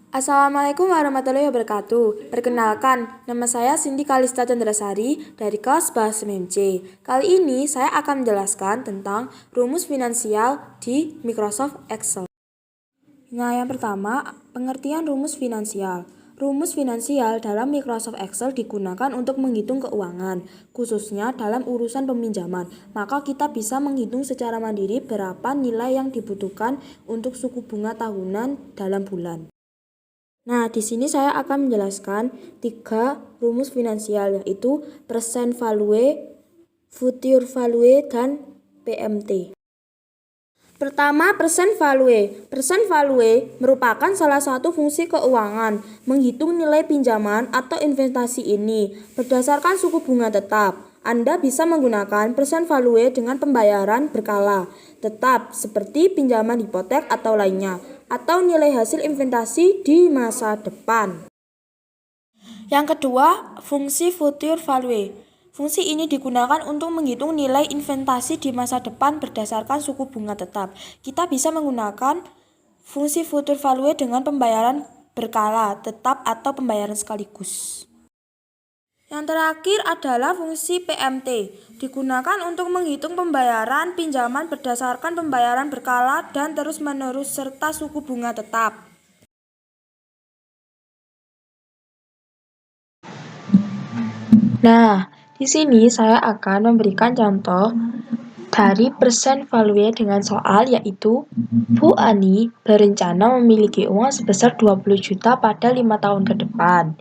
Assalamualaikum warahmatullahi wabarakatuh. Perkenalkan, nama saya Cindy Kalista Chandrasari dari kelas Bahasa MMC. Kali ini saya akan menjelaskan tentang rumus finansial di Microsoft Excel. Nah, yang pertama, pengertian rumus finansial. Rumus finansial dalam Microsoft Excel digunakan untuk menghitung keuangan, khususnya dalam urusan peminjaman. Maka kita bisa menghitung secara mandiri berapa nilai yang dibutuhkan untuk suku bunga tahunan dalam bulan. Nah, di sini saya akan menjelaskan 3 rumus finansial, yaitu present value, future value, dan PMT. Pertama, present value. Present value merupakan salah satu fungsi keuangan, menghitung nilai pinjaman atau investasi ini berdasarkan suku bunga tetap. Anda bisa menggunakan present value dengan pembayaran berkala tetap seperti pinjaman hipotek atau lainnya, atau nilai hasil investasi di masa depan. Yang kedua, fungsi future value. Fungsi ini digunakan untuk menghitung nilai investasi di masa depan berdasarkan suku bunga tetap. Kita bisa menggunakan fungsi future value dengan pembayaran berkala tetap atau pembayaran sekaligus. Yang terakhir adalah fungsi PMT, digunakan untuk menghitung pembayaran pinjaman berdasarkan pembayaran berkala dan terus-menerus serta suku bunga tetap. Nah, di sini saya akan memberikan contoh dari present value dengan soal, yaitu Bu Ani berencana memiliki uang sebesar 20 juta pada 5 tahun ke depan.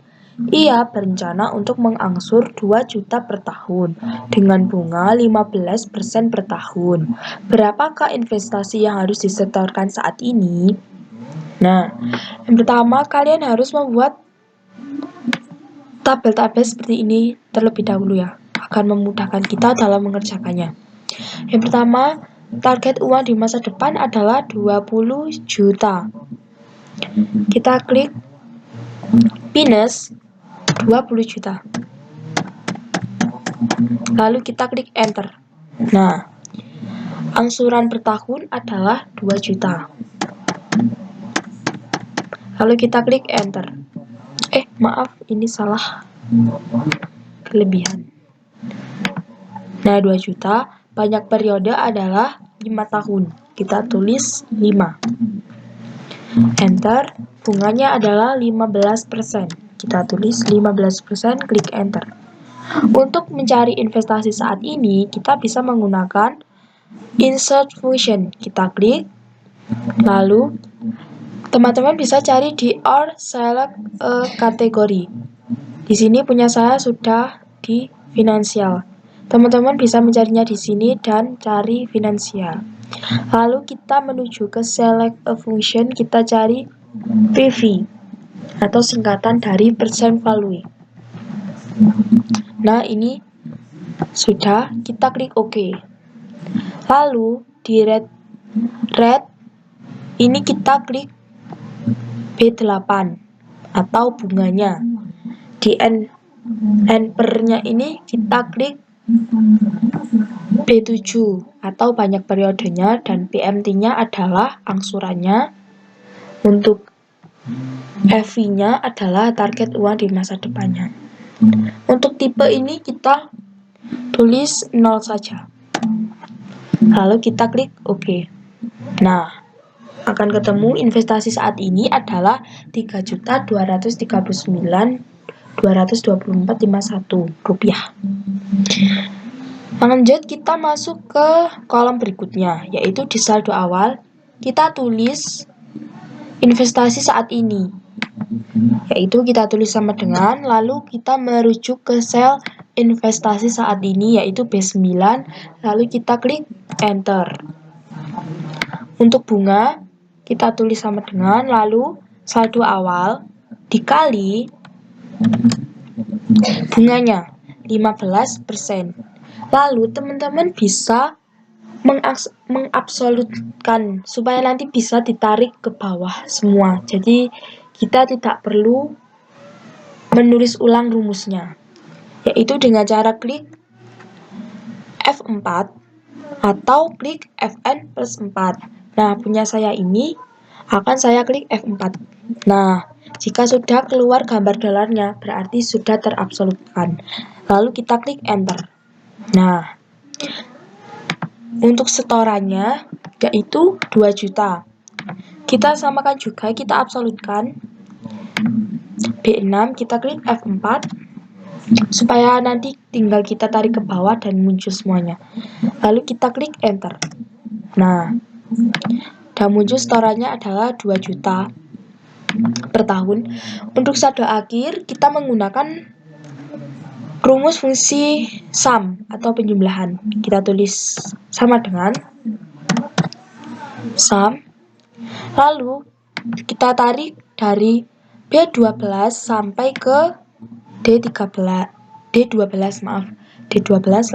Ia berencana untuk mengangsur 2 juta per tahun dengan bunga 15% per tahun. Berapakah investasi yang harus disetorkan saat ini? Nah, yang pertama kalian harus membuat tabel-tabel seperti ini terlebih dahulu ya, akan memudahkan kita dalam mengerjakannya. Yang pertama, target uang di masa depan adalah 20 juta. Kita klik minus 20 juta. Lalu kita klik enter. Nah, angsuran per tahun adalah 2 juta. Lalu kita klik enter. Maaf, ini salah. Kelebihan. Nah, 2 juta, banyak periode adalah 5 tahun. Kita tulis 5. Enter, bunganya adalah 15%. Kita tulis 15%, klik enter. Untuk mencari investasi saat ini, kita bisa menggunakan insert function. Kita klik, lalu teman-teman bisa cari di or select a category. Di sini punya saya sudah di finansial. Teman-teman bisa mencarinya di sini dan cari finansial. Lalu kita menuju ke select a function, kita cari PV atau singkatan dari percent value. Nah, ini sudah, kita klik OK. Lalu di red ini kita klik B8 atau bunganya. Di N-nya ini kita klik B7 atau banyak periodenya, dan PMT-nya adalah angsurannya. Untuk FV-nya adalah target uang di masa depannya. Untuk tipe ini kita tulis 0 saja. Lalu kita klik OK. Nah, akan ketemu investasi saat ini adalah 3.239.224,51 rupiah. Lanjut, kita masuk ke kolom berikutnya, yaitu di saldo awal kita tulis investasi saat ini, yaitu kita tulis sama dengan, lalu kita merujuk ke sel investasi saat ini, yaitu B9, lalu kita klik enter. Untuk bunga kita tulis sama dengan, lalu saldo awal dikali bunganya 15%. Lalu teman-teman bisa mengabsolutkan supaya nanti bisa ditarik ke bawah semua. Jadi kita tidak perlu menulis ulang rumusnya, yaitu dengan cara klik F4 atau klik Fn plus 4. Nah, punya saya ini akan saya klik F4. Nah, Jika sudah keluar gambar dolarnya, berarti sudah terabsolutkan. Lalu kita klik enter. Nah, untuk setorannya yaitu 2 juta. Kita samakan juga, kita absolutkan. B6, kita klik F4 supaya nanti tinggal kita tarik ke bawah dan muncul semuanya. Lalu kita klik enter. Nah, dan muncul setorannya adalah 2 juta per tahun. Untuk saldo akhir kita menggunakan rumus fungsi sum atau penjumlahan. Kita tulis sama dengan sum. Lalu kita tarik dari B12 sampai ke D12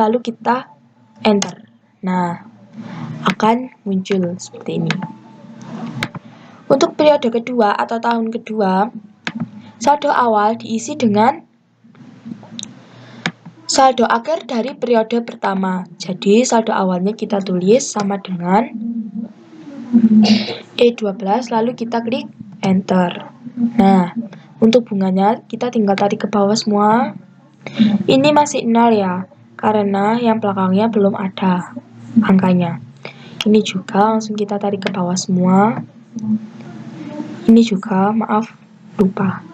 lalu kita enter. Nah, akan muncul seperti ini. Untuk periode kedua atau tahun kedua, saldo awal diisi dengan saldo akhir dari periode pertama. Jadi saldo awalnya kita tulis sama dengan E12 lalu kita klik enter. Nah, untuk bunganya kita tinggal tarik ke bawah semua. Ini masih 0 ya, karena yang belakangnya belum ada angkanya. Ini juga langsung kita tarik ke bawah semua. Ini juga, maaf, lupa.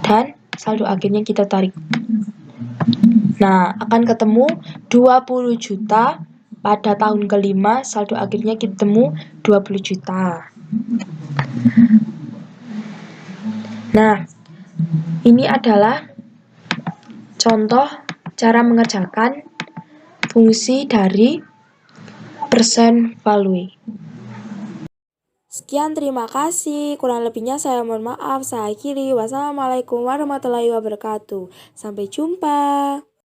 Dan saldo akhirnya kita tarik. Nah, akan ketemu 20 juta pada tahun kelima, saldo akhirnya kita ketemu 20 juta. Nah, ini adalah contoh cara mengerjakan fungsi dari percent value. Sekian, terima kasih. Kurang lebihnya saya mohon maaf. Saya akhiri. Wassalamualaikum warahmatullahi wabarakatuh. Sampai jumpa.